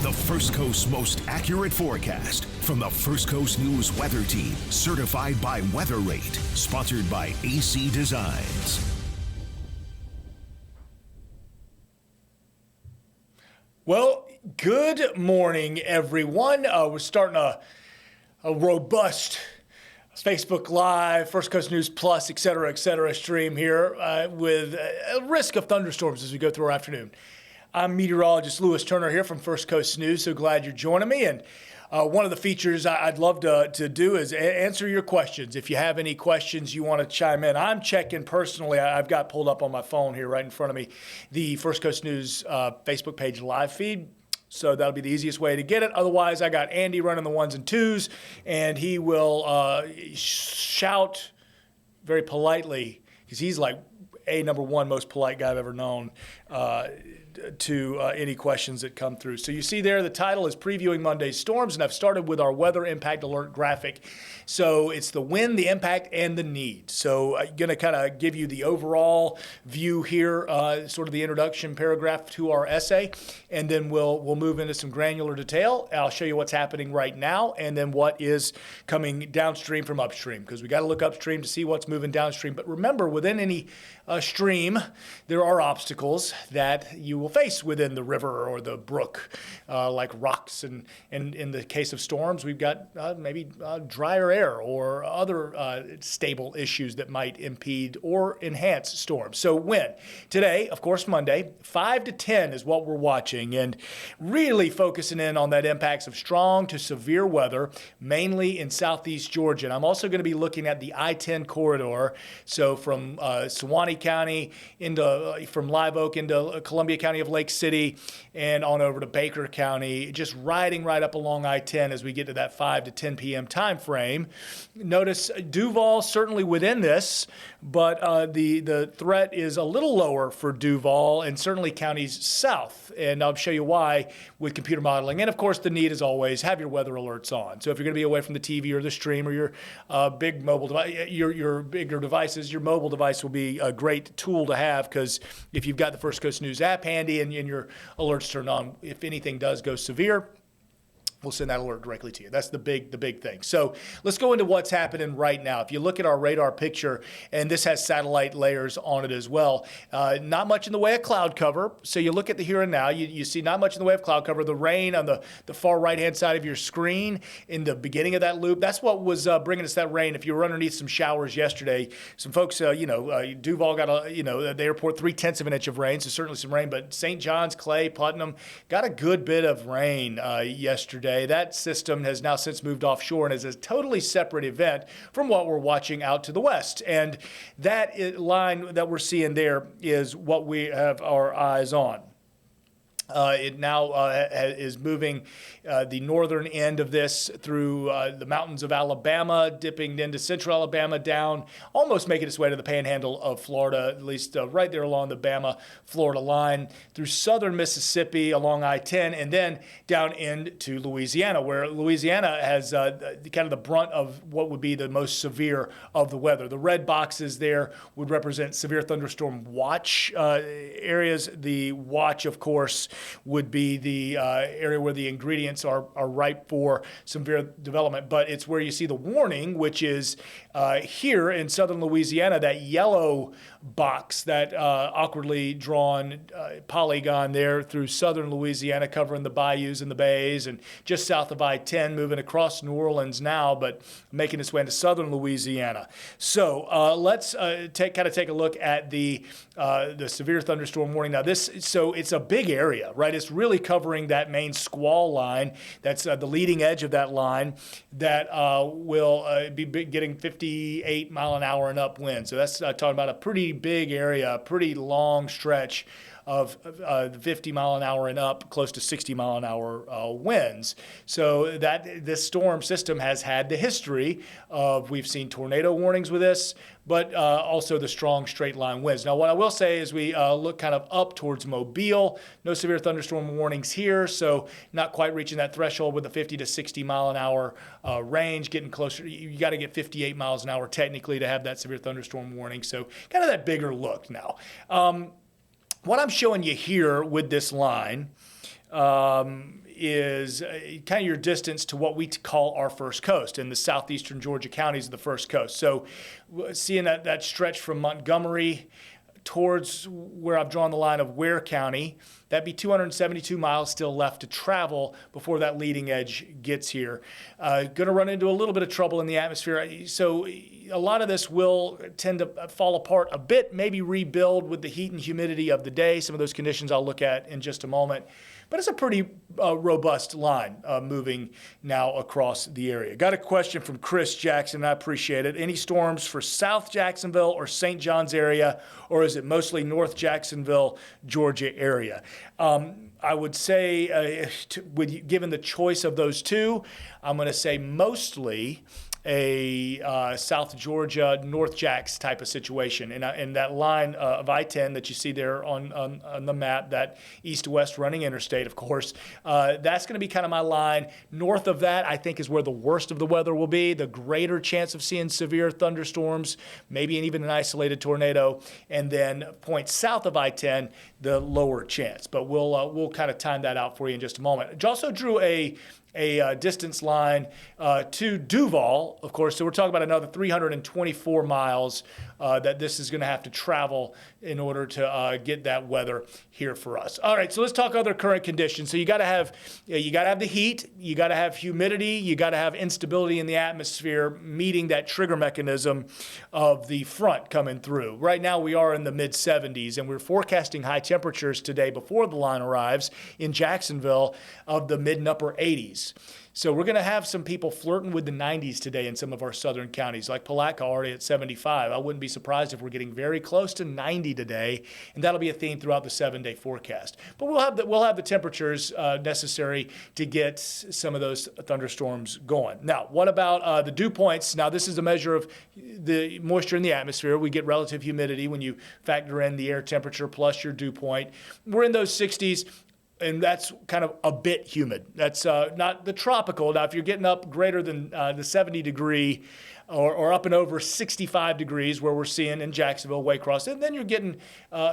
The First Coast's most accurate forecast from the First Coast News Weather Team, certified by Weather Rate, sponsored by AC Designs. Well, good morning, everyone. We're starting a robust Facebook Live, First Coast News Plus, et cetera, stream here with a risk of thunderstorms as we go through our afternoon. I'm Meteorologist Lew Turner here from First Coast News. So glad you're joining me. And one of the features I'd love to do is answer your questions. If you have any questions you want to chime in, I'm checking personally. I've got pulled up on my phone here right in front of me the First Coast News Facebook page live feed. So that'll be the easiest way to get it. Otherwise, I got Andy running the ones and twos, and he will shout very politely, because he's like number one most polite guy I've ever known, to any questions that come through. So you see there, the title is Previewing Monday's Storms, and I've started with our weather impact alert graphic. So it's the when, the impact, and the need. So I'm going to kind of give you the overall view here, sort of the introduction paragraph to our essay, and then we'll move into some granular detail. I'll show you what's happening right now, and then what is coming downstream from upstream, because we got to look upstream to see what's moving downstream. But remember, within any stream, there are obstacles that you will face within the river or the brook, like rocks, and in the case of storms, we've got maybe drier air or other stable issues that might impede or enhance storms. So when? Today, of course, Monday, 5 to 10 is what we're watching, and really focusing in on that impacts of strong to severe weather, mainly in southeast Georgia. And I'm also going to be looking at the I-10 corridor, so from Suwannee County from Live Oak into Columbia County of Lake City and on over to Baker County, just riding right up along I-10 as we get to that 5 to 10 p.m. time frame. Notice Duval certainly within this, but the threat is a little lower for Duval and certainly counties south, and I'll show you why with computer modeling. And of course, the need, as always, have your weather alerts on. So if you're going to be away from the TV or the stream or your big mobile device, your bigger devices, your mobile device will be a great tool to have, because if you've got the First Coast News app handy and your alerts turned on, if anything does go severe, we'll send that alert directly to you. That's the big thing. So let's go into what's happening right now. If you look at our radar picture, and this has satellite layers on it as well, not much in the way of cloud cover. So you look at the here and now, you see not much in the way of cloud cover. The rain on the far right-hand side of your screen in the beginning of that loop, that's what was bringing us that rain. If you were underneath some showers yesterday, some folks, Duval got they report 0.3 of an inch of rain, so certainly some rain, but St. John's, Clay, Putnam got a good bit of rain yesterday. That system has now since moved offshore and is a totally separate event from what we're watching out to the west. And that line that we're seeing there is what we have our eyes on. It now is moving the northern end of this through the mountains of Alabama, dipping into central Alabama, down, almost making its way to the panhandle of Florida, at least right there along the Bama-Florida line, through southern Mississippi along I-10, and then down into Louisiana, where Louisiana has kind of the brunt of what would be the most severe of the weather. The red boxes there would represent severe thunderstorm watch areas. The watch, of course, would be the area where the ingredients are ripe for severe development. But it's where you see the warning, which is here in southern Louisiana, that yellow box, that awkwardly drawn polygon there through southern Louisiana, covering the bayous and the bays, and just south of I-10, moving across New Orleans now, but making its way into southern Louisiana. So let's take a look at the severe thunderstorm warning. Now so it's a big area, right? It's really covering that main squall line. That's the leading edge of that line that will be getting 58 mile an hour and up wind. So that's talking about a pretty big area, a pretty long stretch of 50 mile an hour and up, close to 60 mile an hour winds. So that this storm system has had the history of, we've seen tornado warnings with this, but also the strong straight line winds. Now, what I will say is we look kind of up towards Mobile, no severe thunderstorm warnings here, so not quite reaching that threshold with the 50 to 60 mile an hour range, getting closer. You got to get 58 miles an hour technically to have that severe thunderstorm warning. So kind of that bigger look now. What I'm showing you here with this line is kind of your distance to what we call our first coast, and the southeastern Georgia counties of the first coast. So seeing that stretch from Montgomery towards where I've drawn the line of Ware County, that'd be 272 miles still left to travel before that leading edge gets here. Going to run into a little bit of trouble in the atmosphere. So a lot of this will tend to fall apart a bit, maybe rebuild with the heat and humidity of the day. Some of those conditions I'll look at in just a moment. But it's a pretty robust line moving now across the area. Got a question from Chris Jackson. I appreciate it. Any storms for South Jacksonville or St. John's area, or is it mostly North Jacksonville, Georgia area? I would say, given the choice of those two, I'm going to say mostly a South Georgia, North Jacks type of situation. And that line of I-10 that you see there on the map, that east-west running interstate, of course, that's going to be kind of my line. North of that, I think, is where the worst of the weather will be, the greater chance of seeing severe thunderstorms, maybe even an isolated tornado. And then points south of I-10, the lower chance. But we'll kind of time that out for you in just a moment. I also drew a distance line to Duval, of course. So we're talking about another 324 miles that this is going to have to travel in order to get that weather here for us. All right, so let's talk other current conditions. So you got to have the heat, you got to have humidity, you got to have instability in the atmosphere meeting that trigger mechanism of the front coming through. Right now we are in the mid 70s, and we're forecasting high temperatures today before the line arrives in Jacksonville of the mid and upper 80s. So we're going to have some people flirting with the 90s today in some of our southern counties, like Palatka already at 75. I wouldn't be surprised if we're getting very close to 90 today, and that'll be a theme throughout the 7-day forecast. But we'll have the temperatures necessary to get some of those thunderstorms going. Now, what about the dew points? Now, this is a measure of the moisture in the atmosphere. We get relative humidity when you factor in the air temperature plus your dew point. We're in those 60s. And that's kind of a bit humid. That's not the tropical. Now, if you're getting up greater than the 70 degree or up and over 65 degrees where we're seeing in Jacksonville, Waycross, and then you're getting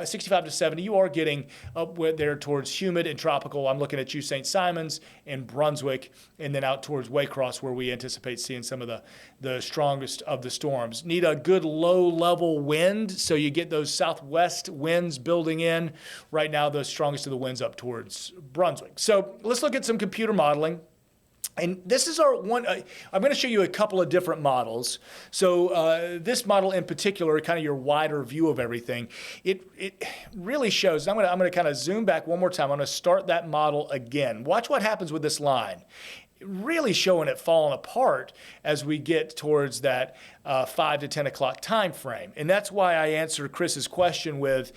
65 to 70. You are getting up there towards humid and tropical. I'm looking at you, St. Simons and Brunswick, and then out towards Waycross where we anticipate seeing some of the strongest of the storms. Need a good low-level wind, so you get those southwest winds building in. Right now, the strongest of the winds up towards Brunswick. So let's look at some computer modeling. And this is our one. I'm going to show you a couple of different models. So this model in particular, kind of your wider view of everything, it really shows. I'm going to kind of zoom back one more time. I'm going to start that model again. Watch what happens with this line. Really showing it falling apart as we get towards that 5 to 10 o'clock time frame. And that's why I answered Chris's question with,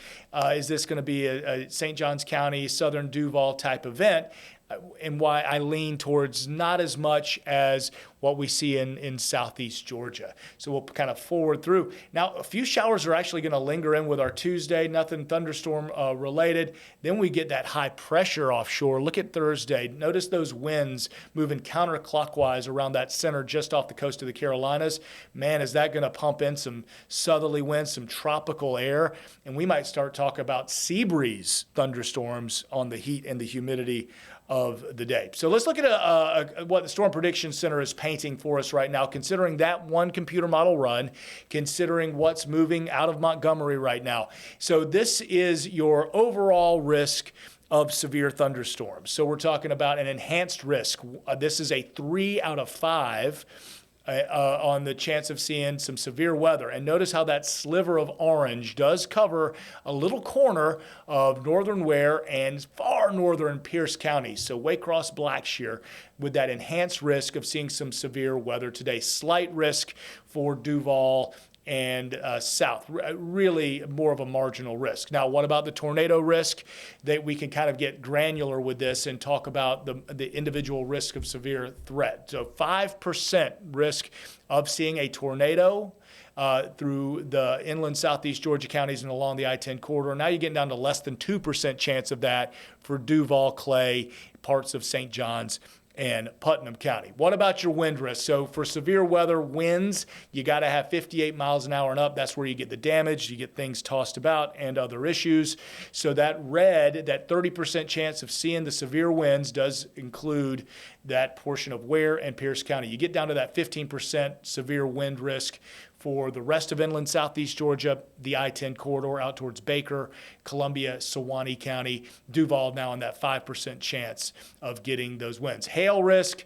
is this going to be a St. Johns County, Southern Duval type event? And why I lean towards not as much as what we see in southeast Georgia. So we'll kind of forward through. Now, a few showers are actually going to linger in with our Tuesday, nothing thunderstorm related. Then we get that high pressure offshore. Look at Thursday. Notice those winds moving counterclockwise around that center just off the coast of the Carolinas. Man, is that going to pump in some southerly winds, some tropical air, and we might start talking about sea breeze thunderstorms on the heat and the humidity of the day. So let's look at what the Storm Prediction Center is painting for us right now, considering that one computer model run, considering what's moving out of Montgomery right now. So this is your overall risk of severe thunderstorms. So we're talking about an enhanced risk. This is a 3 out of 5 on the chance of seeing some severe weather. And notice how that sliver of orange does cover a little corner of northern Ware and far northern Pierce County. So Waycross, Blackshear, with that enhanced risk of seeing some severe weather today. Slight risk for Duval and south, really more of a marginal risk. Now, what about the tornado risk? That we can kind of get granular with this and talk about the individual risk of severe threat. So 5% risk of seeing a tornado through the inland southeast Georgia counties and along the I-10 corridor. Now you're getting down to less than 2% chance of that for Duval, Clay, parts of St. John's, and Putnam County. What about your wind risk? So for severe weather winds, you got to have 58 miles an hour and up. That's where you get the damage, you get things tossed about and other issues. So that red, that 30% chance of seeing the severe winds does include that portion of Ware and Pierce County. You get down to that 15% severe wind risk for the rest of inland southeast Georgia, the I-10 corridor out towards Baker, Columbia, Sewanee County, Duval now in that 5% chance of getting those winds. Hail risk,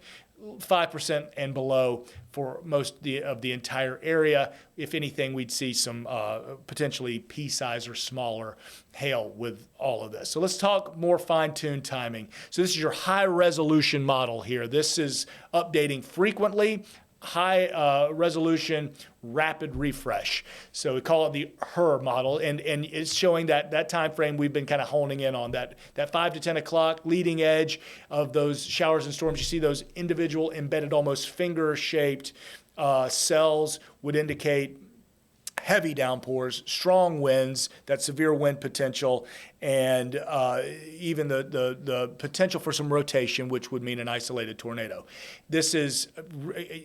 5% and below for most of the entire area. If anything, we'd see some potentially pea-size or smaller hail with all of this. So let's talk more fine-tuned timing. So this is your high-resolution model here. This is updating frequently, high resolution, rapid refresh. So we call it the HER model, and it's showing that time frame we've been kind of honing in on, that 5 to 10 o'clock leading edge of those showers and storms. You see those individual embedded, almost finger-shaped cells would indicate heavy downpours, strong winds, that severe wind potential, and even the potential for some rotation, which would mean an isolated tornado. This is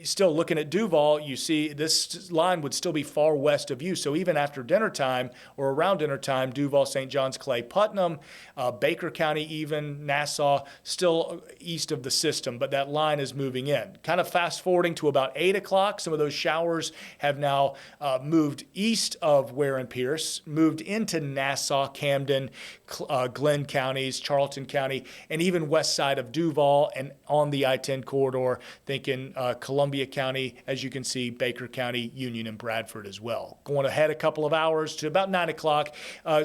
still looking at Duval. You see this line would still be far west of you. So even after dinner time or around dinner time, Duval, St. John's, Clay, Putnam, Baker County, even Nassau, still east of the system, but that line is moving in. Kind of fast forwarding to about 8 o'clock, some of those showers have now moved east of Ware and Pierce, moved into Nassau, Camden, Glenn counties, Charlton County, and even west side of Duval and on the I-10 corridor, thinking Columbia County, as you can see, Baker County, Union, and Bradford as well. Going ahead a couple of hours to about 9 o'clock,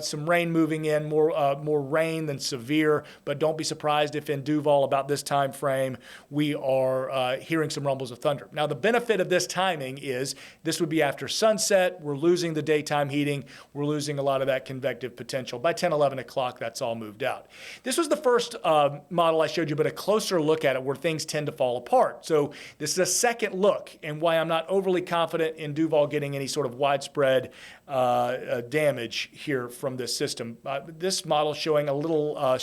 some rain moving in, more rain than severe, but don't be surprised if in Duval about this time frame we are hearing some rumbles of thunder. Now the benefit of this timing is this would be after sunset. We're losing the daytime heating. We're losing a lot of that convective potential. By 10, 11 o'clock, that's all moved out. This was the first model I showed you, but a closer look at it where things tend to fall apart. So this is a second look, and why I'm not overly confident in Duval getting any sort of widespread damage here from this system. This model showing a little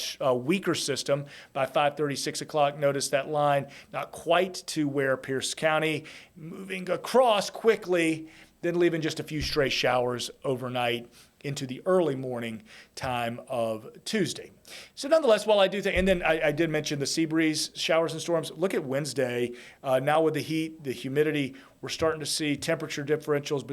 weaker system by 5:30, 6 o'clock. Notice that line not quite to Ware, Pierce County, moving across quickly, then leaving just a few stray showers overnight into the early morning time of Tuesday. So nonetheless, while I do think, and then I did mention the sea breeze, showers and storms. Look at Wednesday. Now with the heat, the humidity, we're starting to see temperature differentials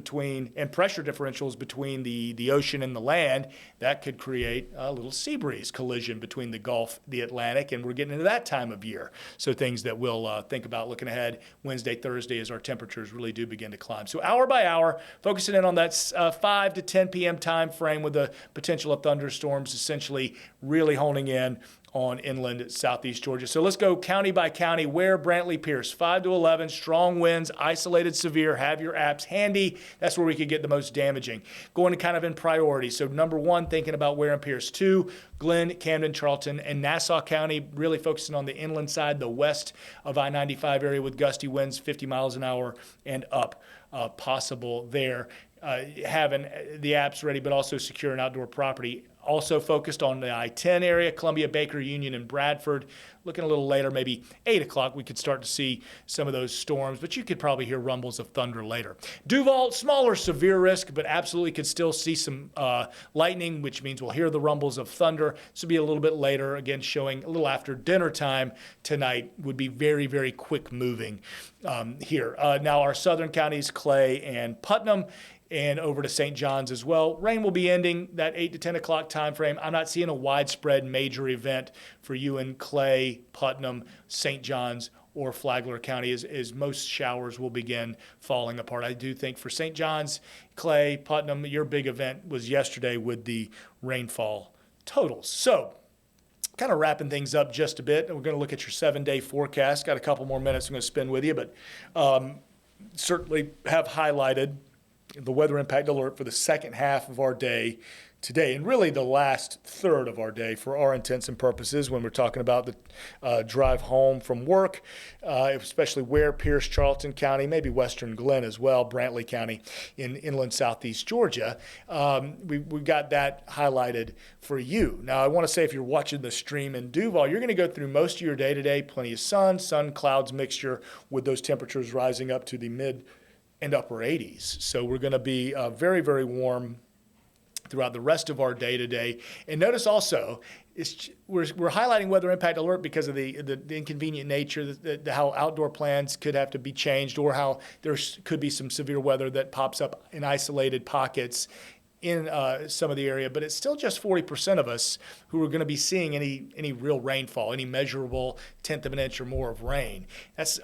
and pressure differentials between the ocean and the land. That could create a little sea breeze collision between the Gulf, the Atlantic, and we're getting into that time of year. So things that we'll think about looking ahead Wednesday, Thursday as our temperatures really do begin to climb. So hour by hour, focusing in on that 5 to 10 p.m. time frame with the potential of thunderstorms, essentially really honing in on inland southeast Georgia. So let's go county by county. Ware, Brantley, Pierce, 5 to 11, strong winds, isolated severe, have your apps handy. That's where we could get the most damaging. Going to kind of in priority. So number 1, thinking about Ware and Pierce. 2, Glenn, Camden, Charlton, and Nassau County, really focusing on the inland side, the west of I-95 area with gusty winds, 50 miles an hour and up possible there. Having the apps ready, but also secure an outdoor property. Also focused on the I-10 area, Columbia, Baker, Union, and Bradford. Looking a little later, maybe 8 o'clock, we could start to see some of those storms, but you could probably hear rumbles of thunder later. Duval, smaller severe risk, but absolutely could still see some lightning, which means we'll hear the rumbles of thunder. This will be a little bit later, again, showing a little after dinner time tonight, would be very, very quick moving here. Now our southern counties, Clay and Putnam, and over to St. John's as well. Rain will be ending that 8 to 10 o'clock time frame. I'm not seeing a widespread major event for you in Clay, Putnam, St. John's, or Flagler County as most showers will begin falling apart. I do think for St. John's, Clay, Putnam, your big event was yesterday with the rainfall totals. So kind of wrapping things up just a bit. We're going to look at your 7-day forecast. Got a couple more minutes I'm going to spend with you, but certainly have highlighted the weather impact alert for the second half of our day today, and really the last third of our day for our intents and purposes when we're talking about the drive home from work, especially Ware, Pierce, Charlton County, maybe Western Glen as well, Brantley County in inland southeast Georgia. We got that highlighted for you. Now, I want to say if you're watching the stream in Duval, you're going to go through most of your day today, plenty of sun, clouds mixture with those temperatures rising up to the mid and upper 80s. So we're going to be very, very warm throughout the rest of our day today. And notice also, we're highlighting weather impact alert because of the inconvenient nature, how outdoor plans could have to be changed, or how there could be some severe weather that pops up in isolated pockets in some of the area, but it's still just 40% of us who are going to be seeing any real rainfall, any measurable tenth of an inch or more of rain. That's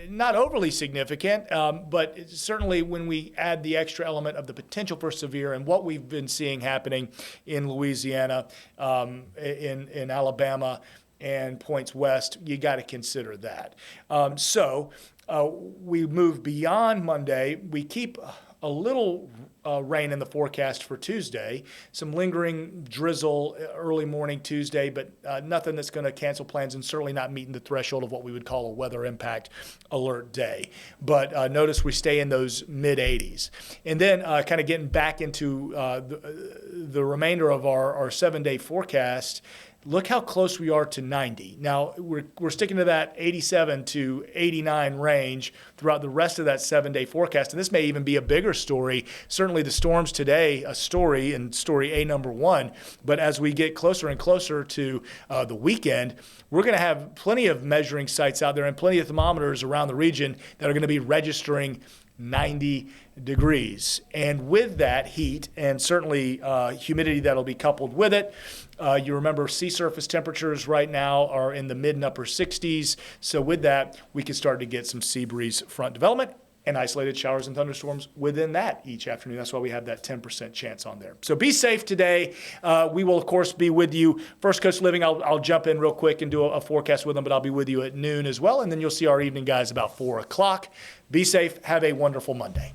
not overly significant, but certainly when we add the extra element of the potential for severe and what we've been seeing happening in Louisiana, in Alabama, and points west, you got to consider that. So we move beyond Monday. We keep a little rain in the forecast for Tuesday, some lingering drizzle early morning Tuesday, but nothing that's going to cancel plans and certainly not meeting the threshold of what we would call a weather impact alert day. But notice we stay in those mid 80s. And then kind of getting back into the remainder of our 7-day forecast, look how close we are to 90. Now, we're sticking to that 87 to 89 range throughout the rest of that 7-day forecast, and this may even be a bigger story. Certainly the storms today, a story, and story A number one, but as we get closer and closer to the weekend, we're going to have plenty of measuring sites out there and plenty of thermometers around the region that are going to be registering 90 degrees. And with that heat and certainly humidity that'll be coupled with it, you remember sea surface temperatures right now are in the mid and upper 60s. So with that, we can start to get some sea breeze front development and isolated showers and thunderstorms within that each afternoon. That's why we have that 10% chance on there. So be safe today. We will, of course, be with you. First Coast Living, I'll jump in real quick and do a forecast with them, but I'll be with you at noon as well. And then you'll see our evening guys about 4 o'clock. Be safe. Have a wonderful Monday.